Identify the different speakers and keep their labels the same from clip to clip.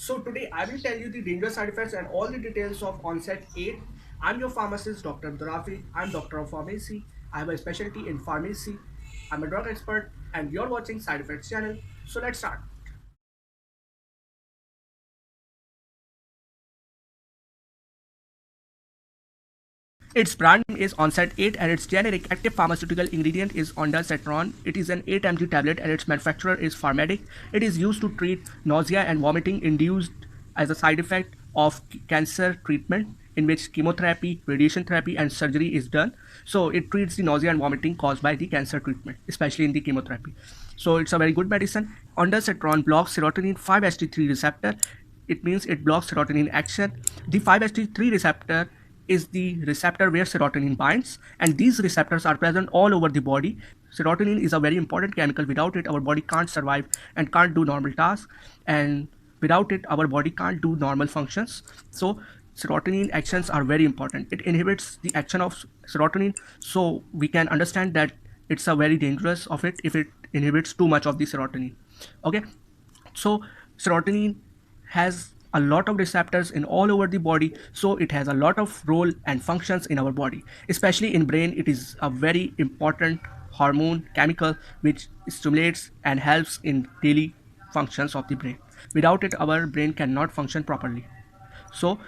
Speaker 1: So today I will tell you the dangerous side effects and all the details of Onset 8. I'm your pharmacist, Dr. Abdurafi. I'm doctor of pharmacy. I have a specialty in pharmacy. I'm a drug expert and you're watching Side Effects channel. So let's start. Its brand name is Onset 8 and its generic active pharmaceutical ingredient is ondansetron. It is an 8 mg tablet and its manufacturer is Pharmedic. It is used to treat nausea and vomiting induced as a side effect of cancer treatment in which chemotherapy, radiation therapy and surgery is done. So it treats the nausea and vomiting caused by the cancer treatment, especially in the chemotherapy. So it's a very good medicine. Ondansetron blocks serotonin 5-HT3 receptor. It means it blocks serotonin action. The 5-HT3 receptor is the receptor where serotonin binds, and these receptors are present all over the body. Serotonin is a very important chemical. Without it our body can't survive and can't do normal tasks, and without it our body can't do normal functions. So serotonin actions are very important. It inhibits the action of serotonin, so we can understand that it's a very dangerous of it if it inhibits too much of the serotonin. Okay, so serotonin has a lot of receptors in all over the body, so it has a lot of role and functions in our body, especially in brain. It is a very important hormone chemical which stimulates and helps in daily functions of the brain. Without it our brain cannot function properly. So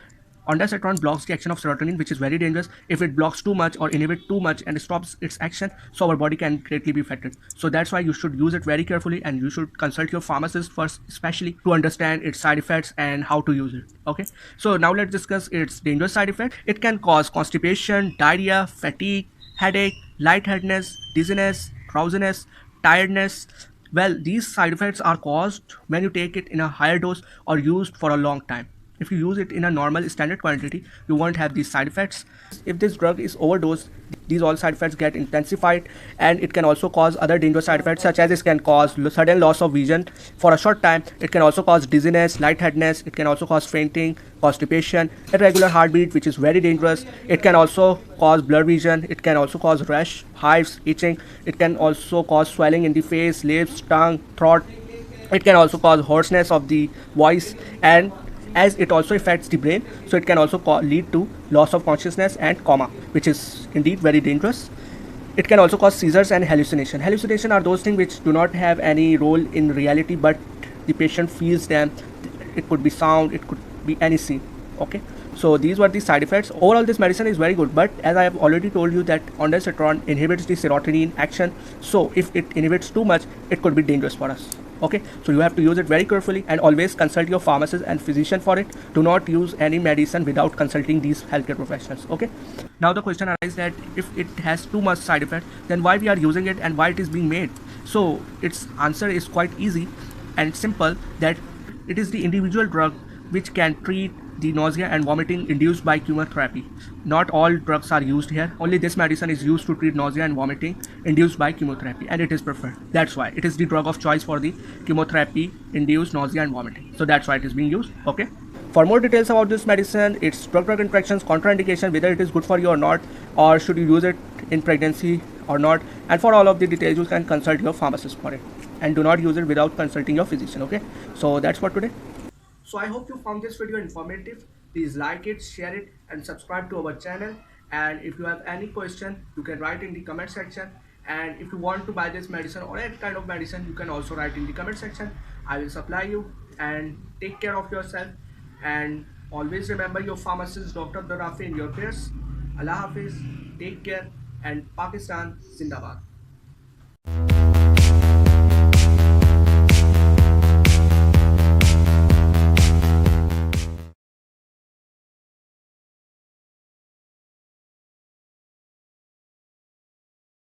Speaker 1: ondansetron blocks the action of serotonin, which is very dangerous. If it blocks too much or inhibit too much and stops its action, so our body can greatly be affected. So that's why you should use it very carefully and you should consult your pharmacist first, especially to understand its side effects and how to use it. Okay, so now let's discuss its dangerous side effect. It can cause constipation, diarrhea, fatigue, headache, lightheadedness, dizziness, drowsiness, tiredness. Well, these side effects are caused when you take it in a higher dose or used for a long time. If you use it in a normal standard quantity, you won't have these side effects. If this drug is overdosed, these all side effects get intensified, and it can also cause other dangerous side effects, such as it can cause sudden loss of vision for a short time. It can also cause dizziness, lightheadedness. It can also cause fainting, constipation, irregular heartbeat, which is very dangerous. It can also cause blurred vision. It can also cause rash, hives, itching. It can also cause swelling in the face, lips, tongue, throat. It can also cause hoarseness of the voice, and as it also affects the brain, so it can also lead to loss of consciousness and coma, which is indeed very dangerous. It can also cause seizures and hallucination. Hallucination are those things which do not have any role in reality, but the patient feels them. It could be sound, it could be any scene. Okay, so these were the side effects. Overall this medicine is very good, but as I have already told you that ondansetron inhibits the serotonin action, so if it inhibits too much it could be dangerous for us. Okay, so you have to use it very carefully and always consult your pharmacist and physician for it. Do not use any medicine without consulting these healthcare professionals. Okay, now the question arises that if it has too much side effect, then why we are using it and why it is being made? So its answer is quite easy and simple, that it is the individual drug which can treat the nausea and vomiting induced by chemotherapy. Not all drugs are used here. Only this medicine is used to treat nausea and vomiting induced by chemotherapy, and it is preferred. That's why it is the drug of choice for the chemotherapy induced nausea and vomiting. So that's why it is being used. Okay. For more details about this medicine, its drug-drug interactions, contraindication, whether it is good for you or not, or should you use it in pregnancy or not, and for all of the details you can consult your pharmacist for it. And do not use it without consulting your physician. Okay. So that's for today. So I hope you found this video informative. Please like it, share it and subscribe to our channel. And if you have any question, you can write in the comment section. And if you want to buy this medicine or any kind of medicine, you can also write in the comment section. I will supply you, and take care of yourself. And always remember your pharmacist, Dr. Abdurafi, in your prayers. Allah Hafiz, take care, and Pakistan Zindabad.